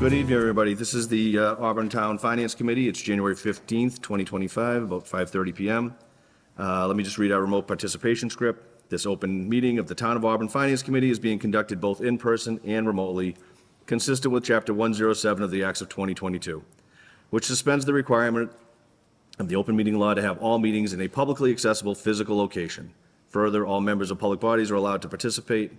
Good evening, everybody. This is the Auburn Town Finance Committee. It's January 15th, 2025, about 5:30 p.m. Let me just read our remote participation script. This open meeting of the Town of Auburn Finance Committee is being conducted both in person and remotely, consistent with Chapter 107 of the Acts of 2022, which suspends the requirement of the open meeting law to have all meetings in a publicly accessible physical location. Further, all members of public bodies are allowed to participate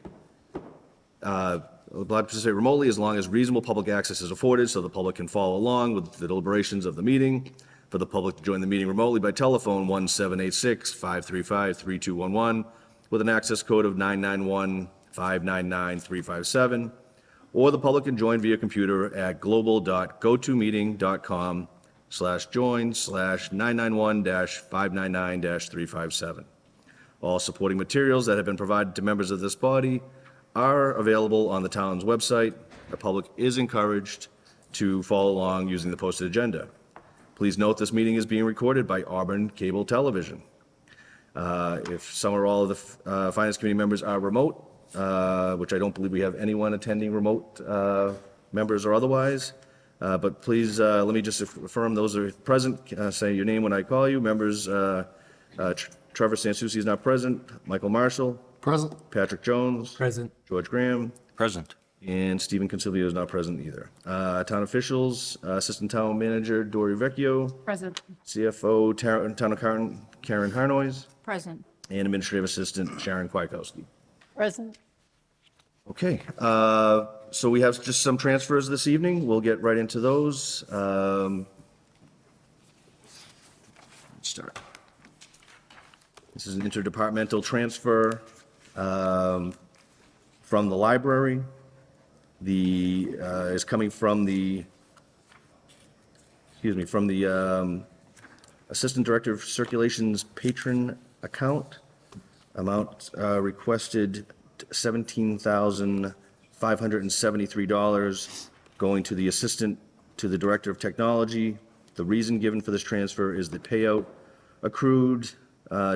remotely as long as reasonable public access is afforded so the public can follow along with the deliberations of the meeting. For the public to join the meeting remotely by telephone, 1-786-535-3211 with an access code of 991-599-357, or the public can join via computer at global.gotomeeting.com/join/991-599-357. All supporting materials that have been provided to members of this body are available on the town's website. The public is encouraged to follow along using the posted agenda. Please note this meeting is being recorded by Auburn Cable Television. If some or all of the Finance Committee members are remote, which I don't believe we have anyone attending remote, members or otherwise, but please let me just affirm those are present. Say your name when I call you. Members, Trevor Sansucci is not present. Michael Marshall. Present. Patrick Jones. Present. George Graham. Present. And Stephen Consilio is not present either. Town officials, Assistant Town Manager Dory Vecchio. Present. CFO Town Accountant Karen Harnois. Present. And Administrative Assistant Sharon Kwiatkowski. Present. Okay, so we have just some transfers this evening. We'll get right into those. Let's start. This is an interdepartmental transfer from the library. Is coming from the, Assistant Director of Circulation's patron account. Amount requested $17,573 going to the Assistant to the Director of Technology. The reason given for this transfer is the payout accrued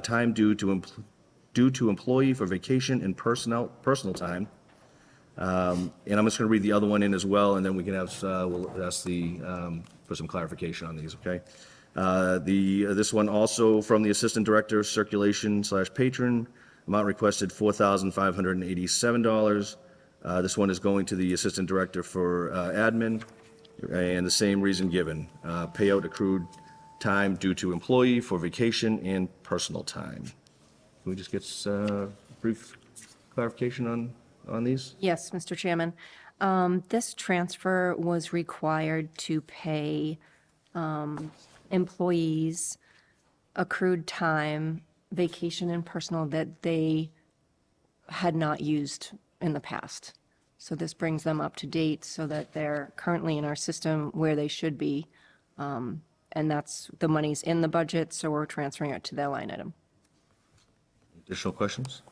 time due to employee for vacation and personal time. And I'm just going to read the other one in as well, and then we can have, we'll ask for some clarification on these, okay? This one also from the Assistant Director, Circulation/Patron, amount requested $4,587. This one is going to the Assistant Director for Admin, and the same reason given, payout accrued time due to employee for vacation and personal time. Can we just get brief clarification on these? Yes, Mr. Chairman. This transfer was required to pay employees accrued time, vacation and personal that they had not used in the past. So this brings them up to date so that they're currently in our system where they should be. And that's, the money's in the budget, so we're transferring it to their line item. Additional questions?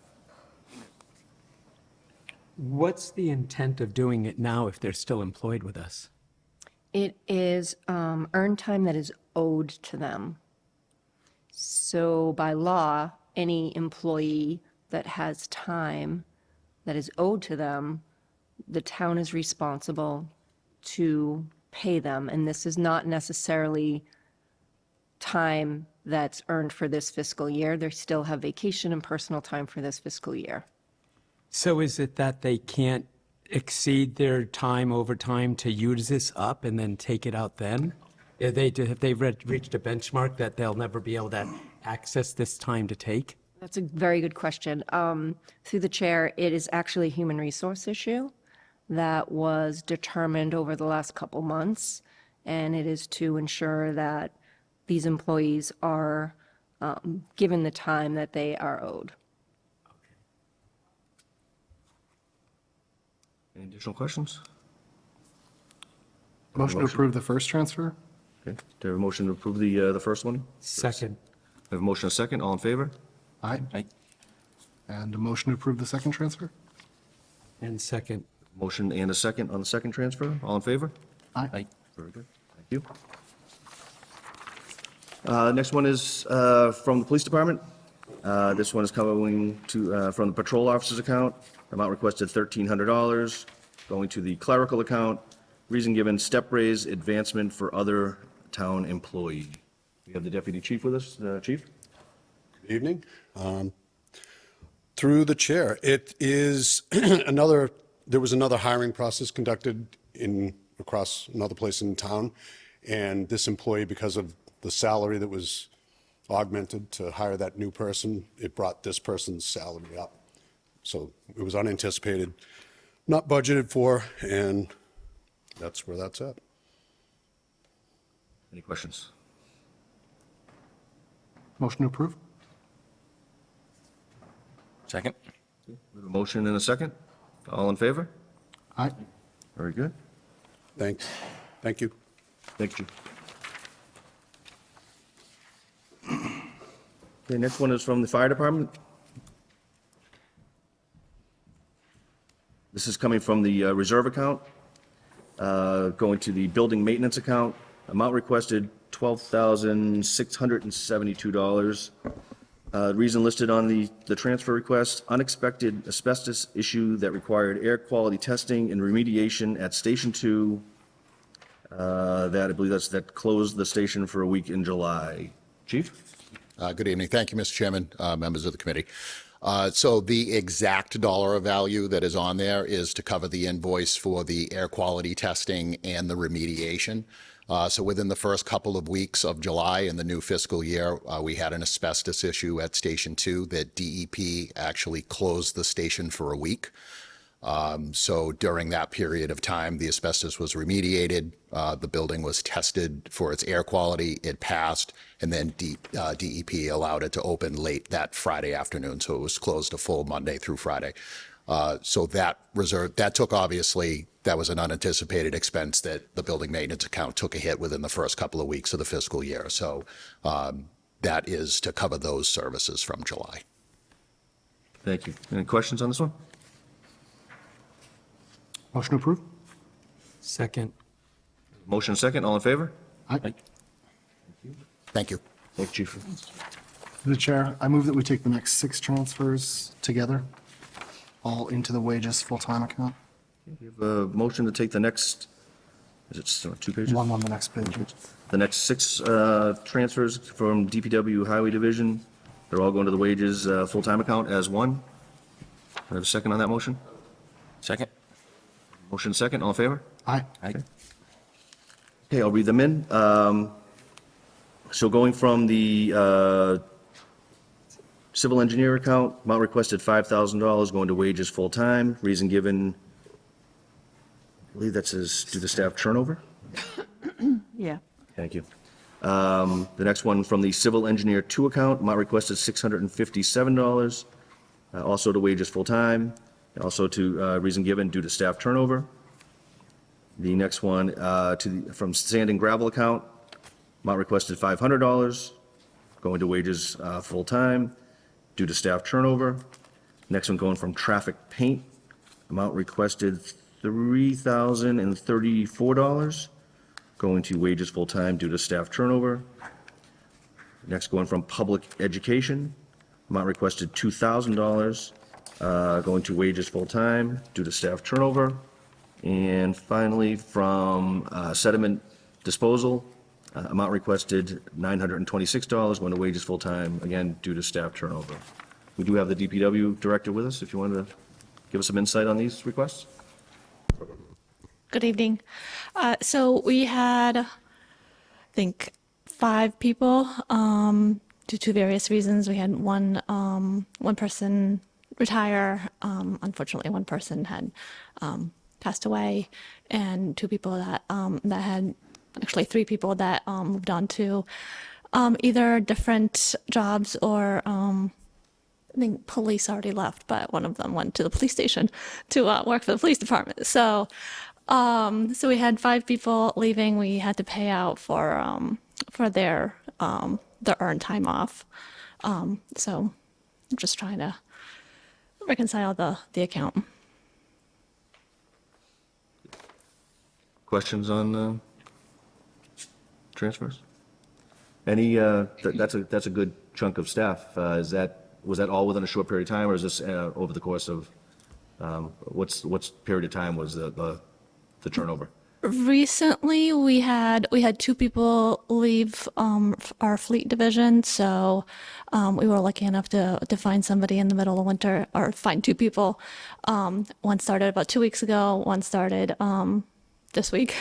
What's the intent of doing it now if they're still employed with us? It is earned time that is owed to them. So by law, any employee that has time that is owed to them, the town is responsible to pay them. And this is not necessarily time that's earned for this fiscal year. They still have vacation and personal time for this fiscal year. So is it that they can't exceed their time overtime to use this up and then take it out then? Have they reached a benchmark that they'll never be able to access this time to take? That's a very good question. Through the chair, it is actually a human resource issue that was determined over the last couple months, and it is to ensure that these employees are given the time that they are owed. Any additional questions? Motion to approve the first transfer? Okay, do I have a motion to approve the first one? Second. I have a motion and a second, all in favor? Aye. Aye. And a motion to approve the second transfer? And second. Motion and a second on the second transfer, all in favor? Aye. Aye. Very good, thank you. Next one is from the Police Department. This one is coming from the Patrol Officers account. Amount requested $1,300, going to the clerical account. Reason given, step raise advancement for other town employee. We have the deputy chief with us. Chief? Good evening. Through the chair, it is there was another hiring process conducted across another place in town. And this employee, because of the salary that was augmented to hire that new person, it brought this person's salary up. So it was unanticipated, not budgeted for, and that's where that's at. Any questions? Motion to approve? Second? We have a motion and a second. All in favor? Aye. Very good. Thanks. Thank you. Thank you. Okay, next one is from the fire department. This is coming from the reserve account, going to the building maintenance account. Amount requested, $12,672. Reason listed on the transfer request, unexpected asbestos issue that required air quality testing and remediation at Station 2. That, I believe that closed the station for a week in July. Chief? Good evening. Thank you, Mr. Chairman, members of the committee. So the exact dollar value that is on there is to cover the invoice for the air quality testing and the remediation. So within the first couple of weeks of July in the new fiscal year, we had an asbestos issue at Station 2 that DEP actually closed the station for a week. So during that period of time, the asbestos was remediated, the building was tested for its air quality, it passed, and then DEP allowed it to open late that Friday afternoon, so it was closed a full Monday through Friday. So that was an unanticipated expense that the building maintenance account took a hit within the first couple of weeks of the fiscal year. So that is to cover those services from July. Thank you. Any questions on this one? Motion to approve? Second. Motion second, all in favor? Aye. Thank you. Thank you, Chief. Through the chair, I move that we take the next 6 transfers together, all into the wages full-time account. We have a motion to take the next, is it still 2 pages? One on the next page. The next 6 transfers from DPW Highway Division, they're all going to the wages full-time account as one. Do I have a second on that motion? Second? Motion second, all in favor? Aye. Aye. Okay, I'll read them in. So going from the civil engineer account, amount requested $5,000, going to wages full-time. Reason given, I believe that says due to staff turnover. Yeah. Thank you. The next one from the civil engineer 2 account, amount requested $657, also to wages full-time, also to reason given due to staff turnover. The next one from sand and gravel account, amount requested $500, going to wages full-time due to staff turnover. Next one going from traffic paint, amount requested $3,034, going to wages full-time due to staff turnover. Next going from public education, amount requested $2,000, going to wages full-time due to staff turnover. And finally, from sediment disposal, amount requested $926, going to wages full-time, again, due to staff turnover. We do have the DPW director with us, if you wanted to give us some insight on these requests. Good evening. So we had, I think, 5 people due to various reasons. We had one person retire. Unfortunately, one person had passed away, and 2 people that had, actually 3 people that moved on to either different jobs or I think police already left, but one of them went to the police station to work for the police department. So we had 5 people leaving. We had to pay out for their earned time off. So I'm just trying to reconcile the account. Questions on transfers? Any, that's a good chunk of staff. Was that all within a short period of time, or is this over the course of, what's period of time was the turnover? Recently, we had two people leave our fleet division, so we were lucky enough to find somebody in the middle of winter, or find two people. One started about 2 weeks ago. One started this week,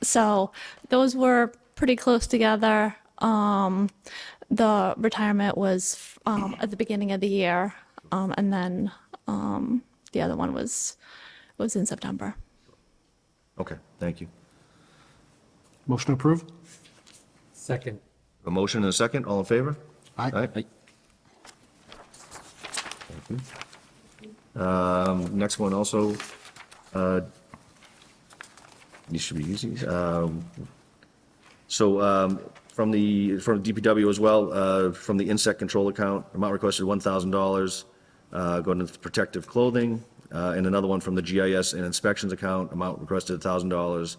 so those were pretty close together. The retirement was at the beginning of the year, and then the other one was in September. Okay, thank you. Motion to approve? Second. A motion and a second, all in favor? Aye. Thank you. Next one also, these should be easy. From DPW as well, from the insect control account, amount requested $1,000, going to protective clothing, and another one from the GIS and inspections account, amount requested $1,000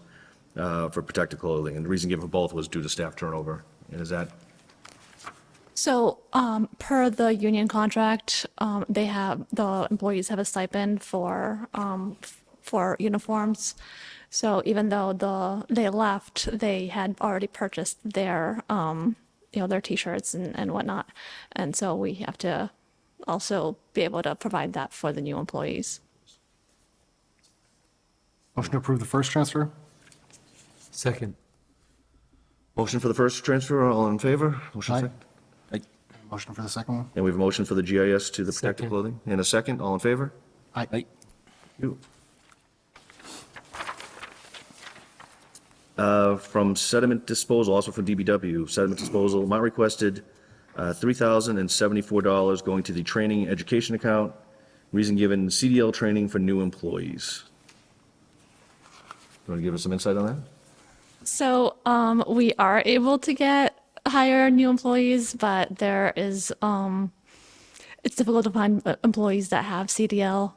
for protective clothing. And the reason given for both was due to staff turnover. And is that, So, per the union contract, the employees have a stipend for uniforms. So even though they left, they had already purchased their, their T-shirts and whatnot. And so we have to also be able to provide that for the new employees. Motion to approve the first transfer? Second. motion for the first transfer, all in favor? Motion Aye. second. Motion for the second one? And we have a motion for the GIS to the protective Second. clothing, and a second, all in favor? Aye. You. From sediment disposal, also from DBW, sediment disposal, amount requested, $3,074 going to the training and education account. Reason given, CDL training for new employees. You want to give us some insight on that? So we are able to hire new employees, but there is it's difficult to find employees that have CDL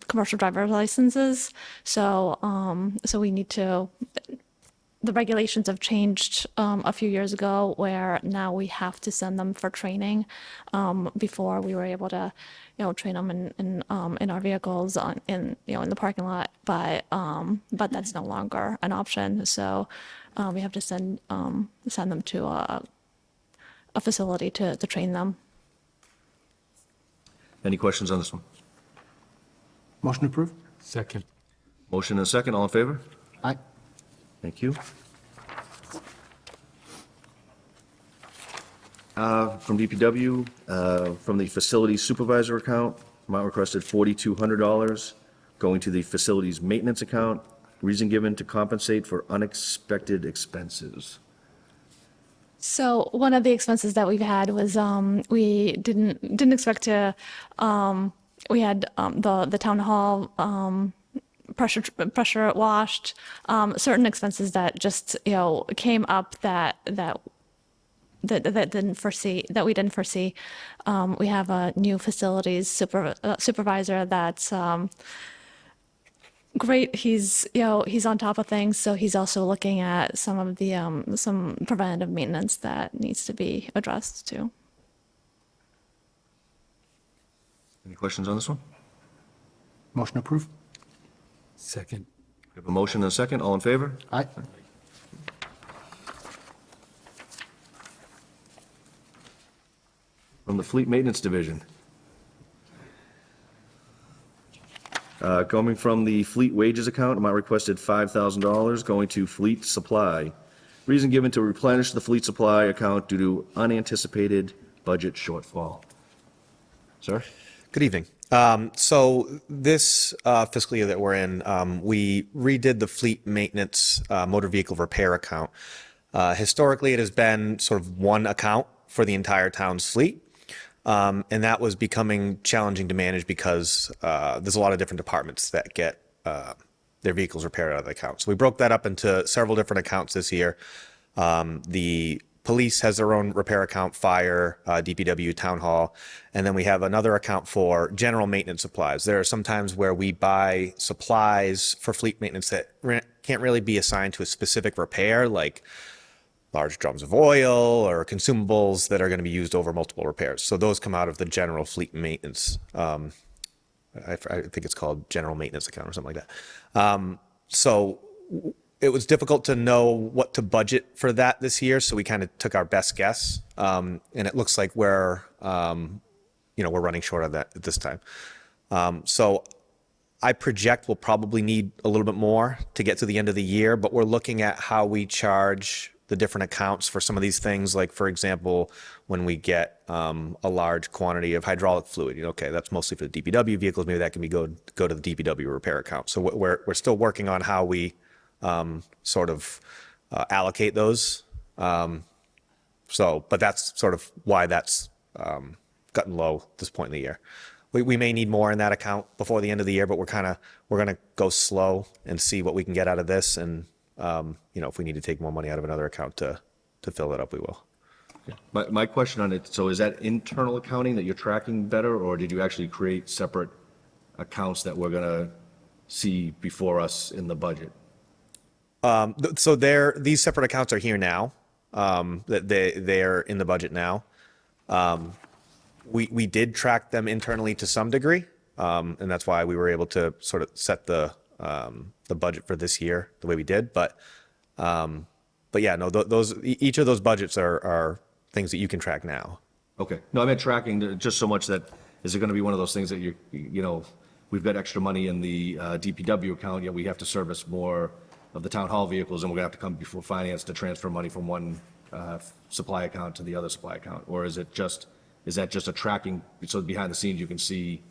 commercial driver's licenses. So we need to. The regulations have changed a few years ago, where now we have to send them for training. Before we were able to, train them in our vehicles in the parking lot, but that's no longer an option. So we have to send them to a facility to train them. Any questions on this one? Motion to approve? Second. Motion and a second, all in favor? Aye. Thank you. From DPW, from the facilities supervisor account, amount requested $4,200, going to the facilities maintenance account. Reason given to compensate for unexpected expenses. So one of the expenses that we've had was we didn't expect to. We had the town hall pressure washed, certain expenses that just came up that we didn't foresee. We have a new facilities supervisor that's great. He's on top of things, so he's also looking at some of the some preventative maintenance that needs to be addressed too. Any questions on this one? Motion to approve? Second. We have a motion and a second, all in favor? Aye. From the Fleet Maintenance Division. Coming from the Fleet Wages account, amount requested $5,000, going to Fleet Supply. Reason given to replenish the Fleet Supply account due to unanticipated budget shortfall. Sir? Good evening. So this fiscal year that we're in, we redid the fleet maintenance motor vehicle repair account. Historically, it has been sort of one account for the entire town's fleet. And that was becoming challenging to manage because there's a lot of different departments that get their vehicles repaired out of the account. So we broke that up into several different accounts this year. The police has their own repair account, fire, DPW, town hall, and then we have another account for general maintenance supplies. There are some times where we buy supplies for fleet maintenance that can't really be assigned to a specific repair, like large drums of oil or consumables that are going to be used over multiple repairs. So those come out of the general fleet maintenance I think it's called general maintenance account or something like that. So it was difficult to know what to budget for that this year, so we kind of took our best guess, and it looks like we're running short of that at this time. So I project we'll probably need a little bit more to get to the end of the year, but we're looking at how we charge the different accounts for some of these things. Like, for example, when we get a large quantity of hydraulic fluid, okay, that's mostly for the DPW vehicles. Maybe that can go to the DPW repair account. So we're still working on how we sort of allocate those. But that's sort of why that's gotten low at this point in the year. We may need more in that account before the end of the year, but we're going to go slow and see what we can get out of this. And, if we need to take more money out of another account to fill it up, we will. My question on it, so is that internal accounting that you're tracking better, or did you actually create separate accounts that we're going to see before us in the budget? So these separate accounts are here now. That they're in the budget now. We did track them internally to some degree, and that's why we were able to sort of set the budget for this year the way we did. But yeah, no, each of those budgets are things that you can track now. Okay. No, I meant tracking just so much that, is it going to be one of those things that we've got extra money in the DPW account, yet we have to service more of the town hall vehicles, and we're going to have to come before finance to transfer money from one supply account to the other supply account? Or is that just a tracking, so behind the scenes you can see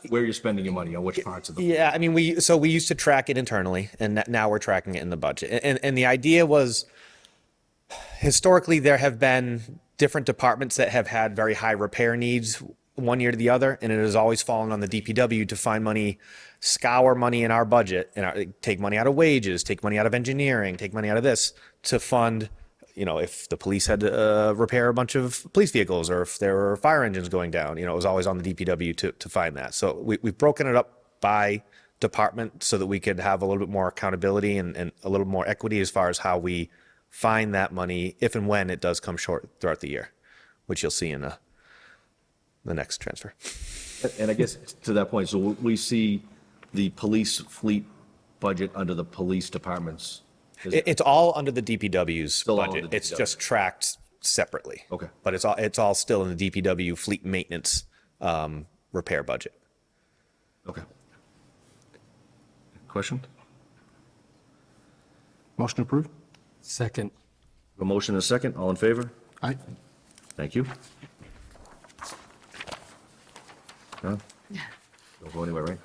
where you're spending your money, on which parts of the... Yeah, I mean, we used to track it internally, and now we're tracking it in the budget. And the idea was, historically, there have been different departments that have had very high repair needs one year to the other, and it has always fallen on the DPW to find money, scour money in our budget, and take money out of wages, take money out of engineering, take money out of this to fund, if the police had to repair a bunch of police vehicles, or if there were fire engines going down, it was always on the DPW to find that. So we've broken it up by department so that we could have a little bit more accountability and a little more equity as far as how we find that money if and when it does come short throughout the year, which you'll see in the next transfer. And I guess to that point, so we see the police fleet budget under the police departments. It's all under the DPW's Still all budget. under It's DPW. just tracked separately. Okay. But it's all still in the DPW fleet maintenance repair budget. Okay. Question? Motion approved? Second. A motion and a second. All in favor? Aye. Thank you. No? Don't go anywhere,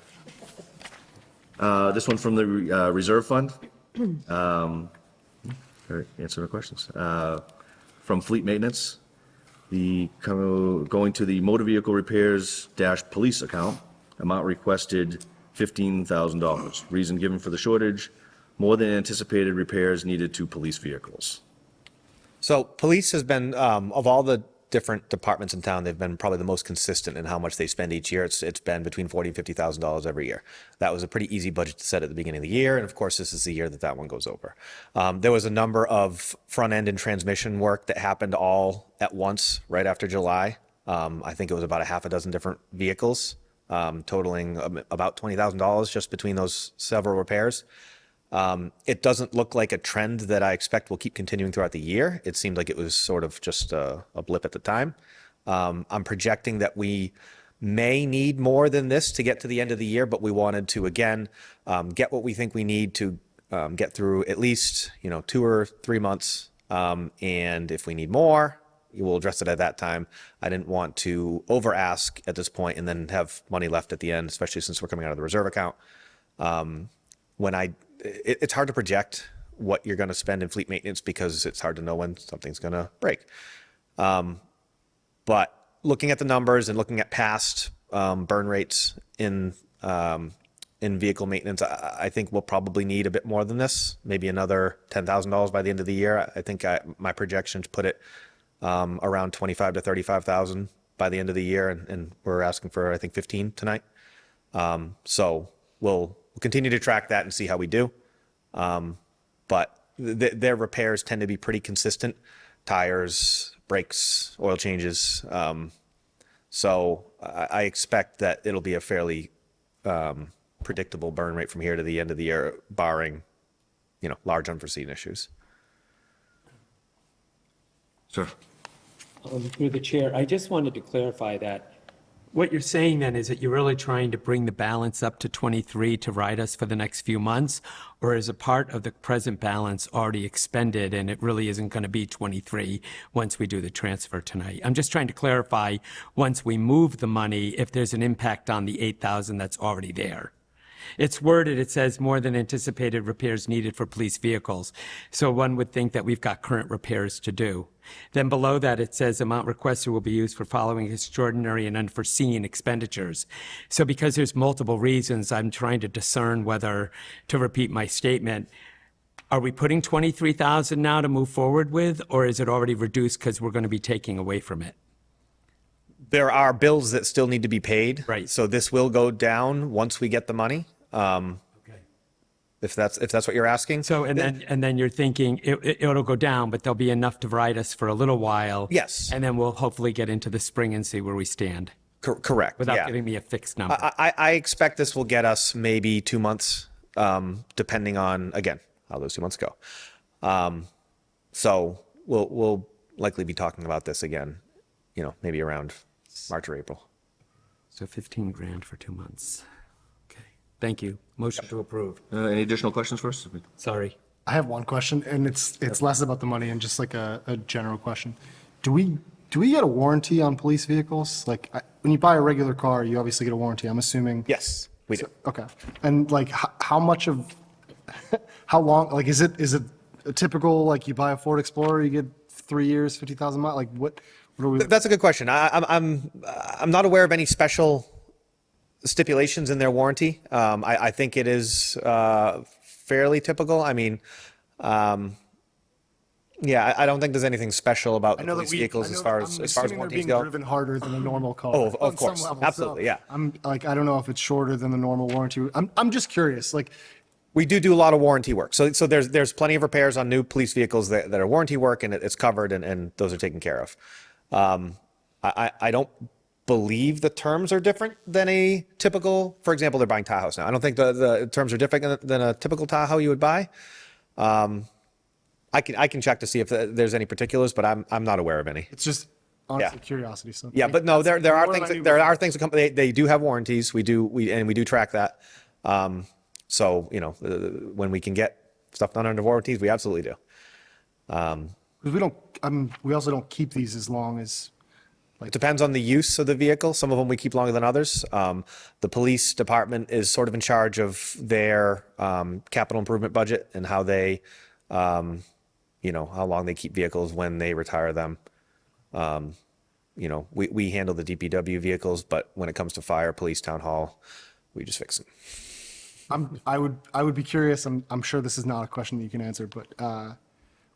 right? This one from the reserve fund. Answer the questions. From fleet maintenance, going to the motor vehicle repairs - police account, amount requested $15,000. Reason given for the shortage: more than anticipated repairs needed to police vehicles. So police has been, of all the different departments in town, they've been probably the most consistent in how much they spend each year. It's been between $40,000 and $50,000 every year. That was a pretty easy budget to set at the beginning of the year, and of course, this is the year that one goes over. There was a number of front end and transmission work that happened all at once right after July. I think it was about a half a dozen different vehicles, totaling about $20,000 just between those several repairs. It doesn't look like a trend that I expect will keep continuing throughout the year. It seemed like it was sort of just a blip at the time. I'm projecting that we may need more than this to get to the end of the year, but we wanted to, again, get what we think we need to get through at least 2 or 3 months. And if we need more, we'll address it at that time. I didn't want to over ask at this point and then have money left at the end, especially since we're coming out of the reserve account. It's hard to project what you're going to spend in fleet maintenance because it's hard to know when something's going to break. But looking at the numbers and looking at past burn rates in vehicle maintenance, I think we'll probably need a bit more than this, maybe another $10,000 by the end of the year. I think my projections put it around $25,000 to $35,000 by the end of the year, and we're asking for, I think, 15 tonight. So we'll continue to track that and see how we do. But their repairs tend to be pretty consistent. Tires, brakes, oil changes. So I expect that it'll be a fairly predictable burn rate from here to the end of the year, barring, large unforeseen issues. Sir? Through the chair, I just wanted to clarify that what you're saying then is that you're really trying to bring the balance up to 23 to ride us for the next few months, or is a part of the present balance already expended and it really isn't going to be 23 once we do the transfer tonight? I'm just trying to clarify, once we move the money, if there's an impact on the 8,000 that's already there. It's worded, it says more than anticipated repairs needed for police vehicles. So one would think that we've got current repairs to do. Then below that, it says amount requested will be used for following extraordinary and unforeseen expenditures. So because there's multiple reasons, I'm trying to discern whether to repeat my statement. Are we putting 23,000 now to move forward with, or is it already reduced because we're going to be taking away from it? There are bills that still need to be paid. Right. So this will go down once we get the money. If that's what you're asking. So, and then you're thinking it'll go down, but there'll be enough to ride us for a little while. Yes. And then we'll hopefully get into the spring and see where we stand Correct. without yeah. giving me a fixed number. I expect this will get us maybe 2 months, depending on, again, how those 2 months go. So we'll likely be talking about this again, maybe around March or April. So 15 grand for 2 months. Okay. Thank you. Motion to approve. Any additional questions for us? Sorry. I have one question, and it's less about the money and just like a general question. Do we get a warranty on police vehicles? Like, when you buy a regular car, you obviously get a warranty, I'm assuming. Yes, we do. Okay. And like, how much of, how long, like, is it a typical, like, you buy a Ford Explorer, you get 3 years, 50,000 miles? Like, what are we? That's a good question. I'm not aware of any special stipulations in their warranty. I think it is fairly typical. I mean, yeah, I don't think there's anything special about the police vehicles as far as warranties go. Driven harder than a normal car. Oh, of on some course. level. Absolutely, yeah. I'm like, I don't know if it's shorter than the normal warranty. I'm just curious, like, We do a lot of warranty work. So there's plenty of repairs on new police vehicles that are warranty work, and it's covered, and those are taken care of. I don't believe the terms are different than a typical, for example, they're buying Tahoes now. I don't think the terms are different than a typical Tahoe you would buy. I can check to see if there's any particulars, but I'm not aware of any. it's just honestly Yeah. curiosity. So Yeah, but no, there are more than things I knew there are things that come. They do have warranties. We do track that. So when we can get stuff done under warranties, we absolutely do. because we also don't keep these as long as. It depends on the use of the vehicle. Some of them we keep longer than others. The police department is sort of in charge of their capital improvement budget and how they, how long they keep vehicles when they retire them. We handle the DPW vehicles, but when it comes to fire, police, town hall, we just fix them. I would be curious. I'm sure this is not a question that you can answer, but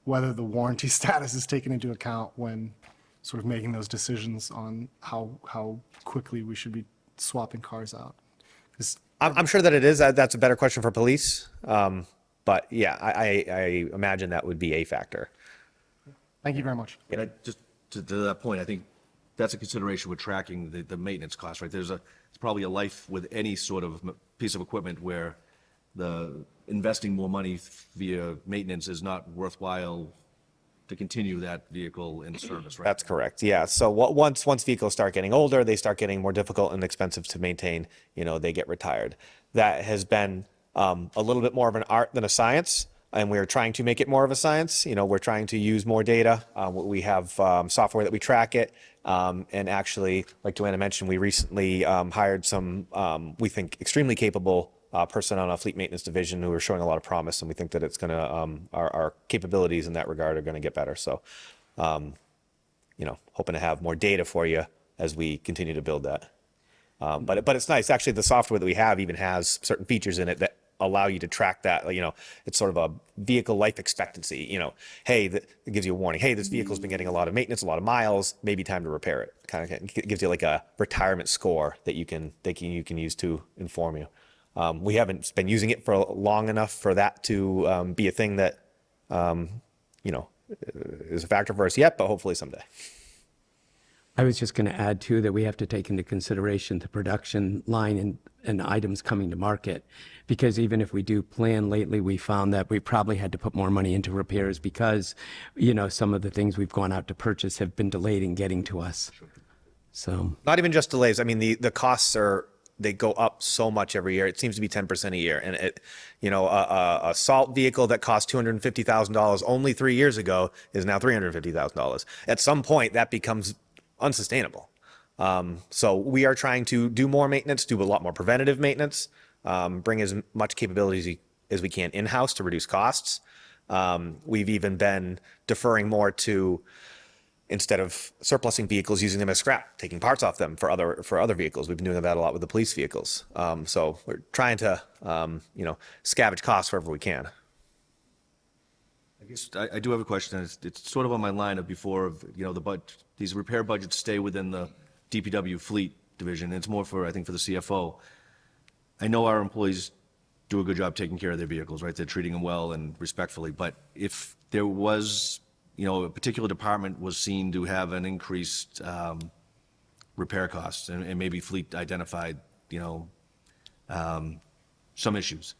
whether the warranty status is taken into account when sort of making those decisions on how quickly we should be swapping cars out. 'Cause I'm sure that it is. That's a better question for police. But yeah, I imagine that would be a factor. Thank you very much. And just to that point, I think that's a consideration with tracking the maintenance costs, right? It's probably a life with any sort of piece of equipment where the investing more money via maintenance is not worthwhile to continue that vehicle in service, right? That's correct. Yeah. So once vehicles start getting older, they start getting more difficult and expensive to maintain. They get retired. That has been a little bit more of an art than a science, and we're trying to make it more of a science. We're trying to use more data. We have software that we track it, and actually, like Joanna mentioned, we recently hired some we think extremely capable person on a fleet maintenance division who are showing a lot of promise, and we think that it's going to our capabilities in that regard are going to get better. So, hoping to have more data for you as we continue to build that. But it's nice. Actually, the software that we have even has certain features in it that allow you to track that. It's sort of a vehicle life expectancy. Hey, it gives you a warning. Hey, this vehicle's been getting a lot of maintenance, a lot of miles. Maybe time to repair it. Kind of gives you like a retirement score that you can use to inform you. We haven't been using it for long enough for that to be a thing that is a factor for us yet, but hopefully someday. I was just going to add too that we have to take into consideration the production line and items coming to market. Because even if we do plan lately, we found that we probably had to put more money into repairs because, some of the things we've gone out to purchase have been delayed in getting to us. So, Not even just delays. I mean, the costs they go up so much every year. It seems to be 10% a year. And a salt vehicle that cost $250,000 only 3 years ago is now $350,000. At some point, that becomes unsustainable. So we are trying to do more maintenance, do a lot more preventative maintenance, bring as much capability as we can in-house to reduce costs. We've even been deferring more to, instead of surplusing vehicles, using them as scrap, taking parts off them for other vehicles. We've been doing that a lot with the police vehicles. So we're trying to, scavenge costs wherever we can. I guess I do have a question. It's sort of on my line of before of, these repair budgets stay within the DPW fleet division. It's more for, I think, for the CFO. I know our employees do a good job taking care of their vehicles, right? They're treating them well and respectfully. But if there was, a particular department was seen to have an increased repair costs and maybe fleet identified, some issues,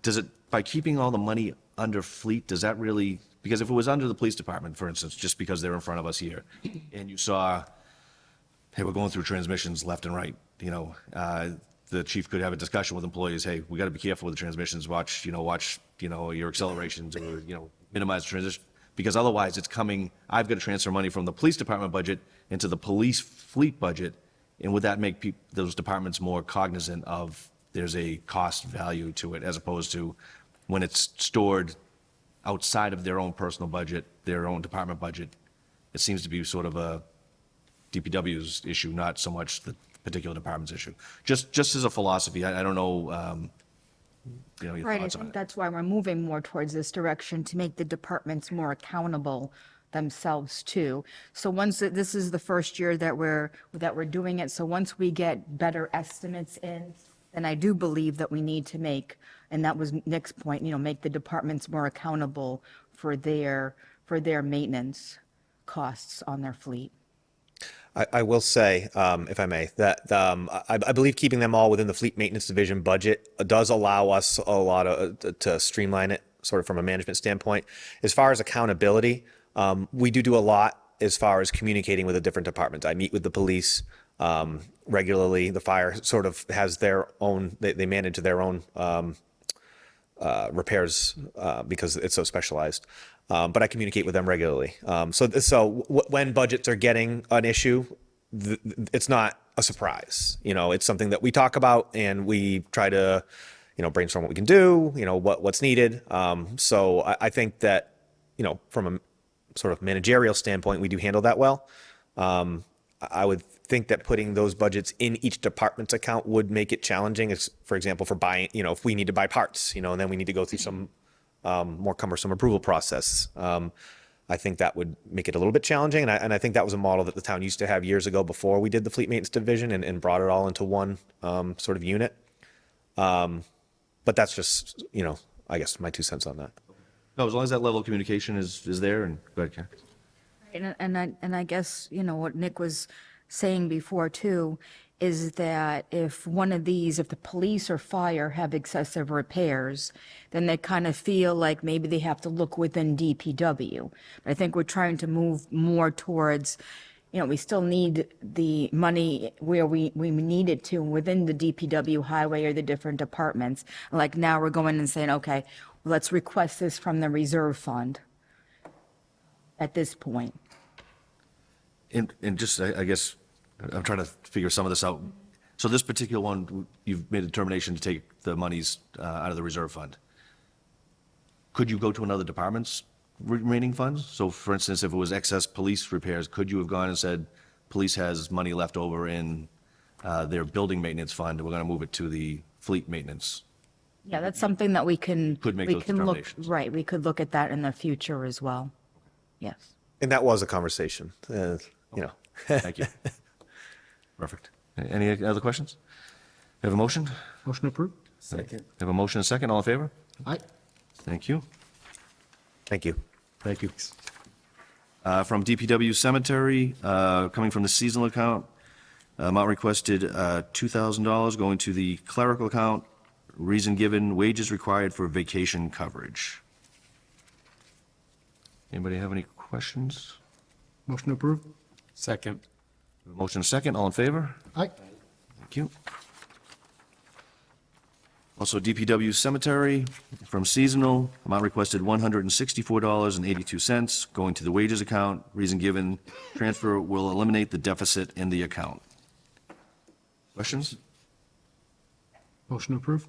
does it, by keeping all the money under fleet, does that really, because if it was under the police department, for instance, just because they're in front of us here, and you saw, hey, we're going through transmissions left and right, the chief could have a discussion with employees, hey, we got to be careful with the transmissions, watch your accelerations, or, minimize the transition, because otherwise it's coming, I've got to transfer money from the police department budget into the police fleet budget, and would that make those departments more cognizant of there's a cost value to it, as opposed to when it's stored outside of their own personal budget, their own department budget? It seems to be sort of a DPW's issue, not so much the particular department's issue. Just as a philosophy, I don't know, your Right, I thoughts on think it. that's why we're moving more towards this direction, to make the departments more accountable themselves too. So once, this is the first year that we're doing it, so once we get better estimates in, then I do believe that we need to make, and that was Nick's point, make the departments more accountable for their maintenance costs on their fleet. I will say, if I may, that I believe keeping them all within the fleet maintenance division budget does allow us a lot to streamline it, sort of from a management standpoint. As far as accountability, we do a lot as far as communicating with the different departments. I meet with the police regularly. The fire sort of has their own, they manage their own repairs because it's so specialized. But I communicate with them regularly. So when budgets are getting an issue, it's not a surprise. It's something that we talk about and we try to, brainstorm what we can do, what's needed. So I think that, from a sort of managerial standpoint, we do handle that well. I would think that putting those budgets in each department's account would make it challenging. For example, for buying, if we need to buy parts, and then we need to go through some more cumbersome approval process. I think that would make it a little bit challenging. And I think that was a model that the town used to have years ago before we did the fleet maintenance division and brought it all into one sort of unit. But that's just, I guess my 2 cents on that. No, as long as that level of communication is there, and go ahead, Karen. And I guess, what Nick was saying before too, is that if the police or fire have excessive repairs, then they kind of feel like maybe they have to look within DPW. But I think we're trying to move more towards, we still need the money where we need it to within the DPW highway or the different departments. Like now we're going and saying, okay, let's request this from the reserve fund at this point. And just, I guess, I'm trying to figure some of this out. So this particular one, you've made a determination to take the monies out of the reserve fund. Could you go to another department's remaining funds? So for instance, if it was excess police repairs, could you have gone and said, police has money left over in their building maintenance fund, and we're going to move it to the fleet maintenance? Yeah, that's something that we can. Could make we those can look. determinations. Right, we could look at that in the future as well. Yes. And that was a conversation, Thank you. Perfect. Any other questions? We have a motion? Motion approved? We have a motion and a second. All in favor? Aye. Thank you. Thank you. Thank you. From DPW Cemetery, coming from the seasonal account, amount requested $2,000 going to the clerical account. Reason given, wages required for vacation coverage. Anybody have any questions? Motion approved? Second. Motion and second, all in favor? Aye. Thank you. Also, DPW Cemetery, from seasonal, amount requested $164.82, going to the wages account. Reason given, transfer will eliminate the deficit in the account. Questions? Motion approved?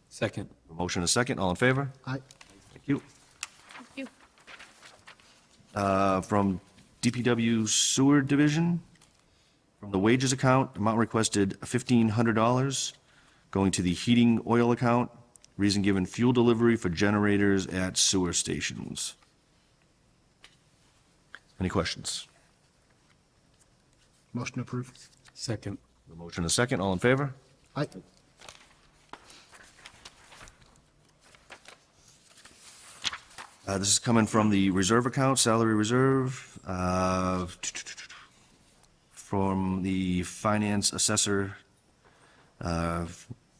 Second. Motion and second, all in favor? Aye. Thank you. Thank you. From DPW Sewer Division, from the wages account, amount requested $1,500, going to the heating oil account. Reason given, fuel delivery for generators at sewer stations. Any questions? Motion approved? Second. The motion and second, all in favor? Aye. This is coming from the reserve account, salary reserve, from the finance assessor,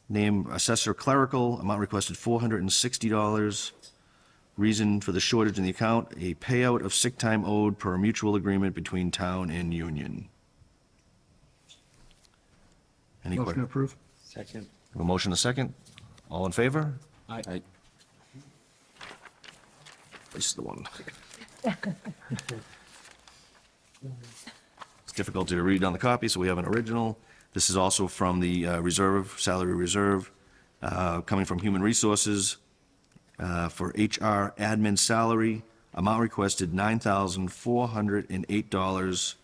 name assessor clerical, amount requested $460. Reason for the shortage in the account, a payout of sick time owed per mutual agreement between town and union. Any Motion questions? approved? Second. A motion, a second. All in favor? Aye. This is the one. It's difficult to read on the copy, so we have an original. This is also from the reserve, salary reserve, coming from Human Resources, for HR admin salary, amount requested $9,408.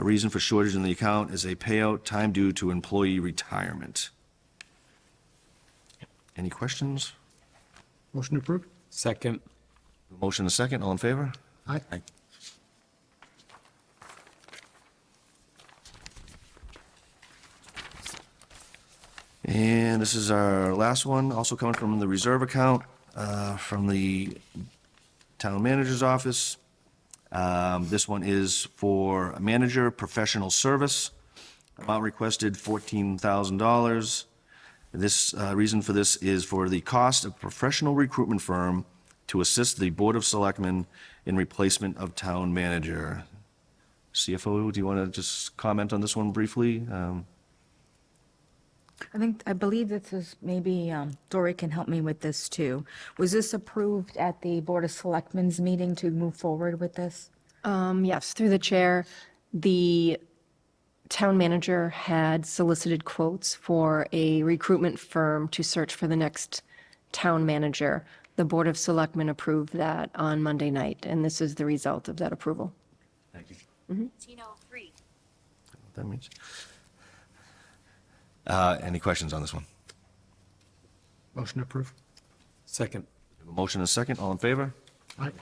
Reason for shortage in the account is a payout time due to employee retirement. Any questions? Motion approved? Second. Motion a second, all in favor? Aye. And this is our last one, also coming from the reserve account, from the town manager's office. This one is for manager professional service. Amount requested $14,000. This, reason for this is for the cost of professional recruitment firm to assist the Board of Selectmen in replacement of town manager. CFO, do you want to just comment on this one briefly? I believe this is, maybe Dory can help me with this too. Was this approved at the Board of Selectmen's meeting to move forward with this? Yes, through the chair, the town manager had solicited quotes for a recruitment firm to search for the next town manager. The Board of Selectmen approved that on Monday night, and this is the result of that approval. Thank you. Three. What that means. Any questions on this one? Motion approved? Second. A motion and a second, all in favor? Aye.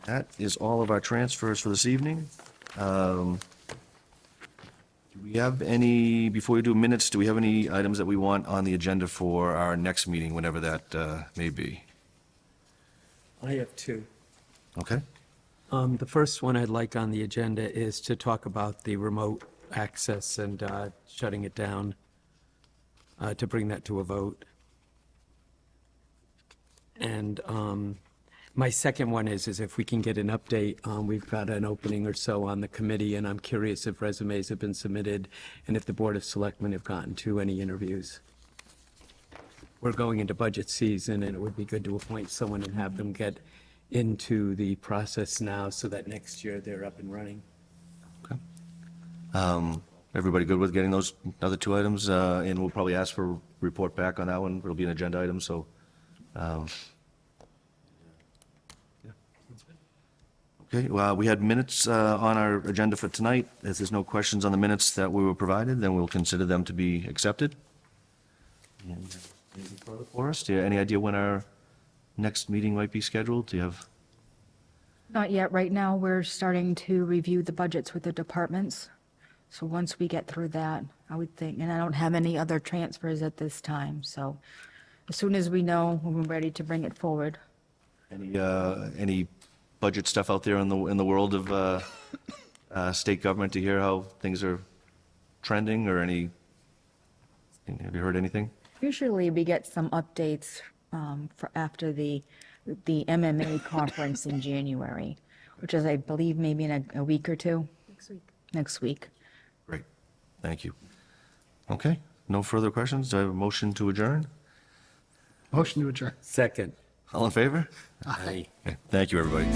That is all of our transfers for this evening. Do we have any, before we do minutes, do we have any items that we want on the agenda for our next meeting, whenever that may be? I have two. Okay? The first one I'd like on the agenda is to talk about the remote access and shutting it down, to bring that to a vote. And my second one is if we can get an update, we've got an opening or so on the committee, and I'm curious if resumes have been submitted and if the Board of Selectmen have gotten to any interviews. We're going into budget season, and it would be good to appoint someone and have them get into the process now so that next year they're up and running. Okay. Everybody good with getting those other two items? And we'll probably ask for a report back on that one. It'll be an agenda item, so. Yeah. Okay, well, we had minutes on our agenda for tonight. If there's no questions on the minutes that we were provided, then we'll consider them to be accepted. And, anything further for us? Do you have any idea when our next meeting might be scheduled? Do you have? Not yet. Right now, we're starting to review the budgets with the departments. So once we get through that, I would think, and I don't have any other transfers at this time. So as soon as we know when we're ready to bring it forward. Any budget stuff out there in the world of state government to hear how things are trending, or have you heard anything? Usually we get some updates for after the MMA conference in January, which is, I believe, maybe in a week or two. Next week. Great, thank you. Okay, no further questions. Do I have a motion to adjourn? Motion to adjourn. Second. All in favor? Aye. Okay, thank you, everybody.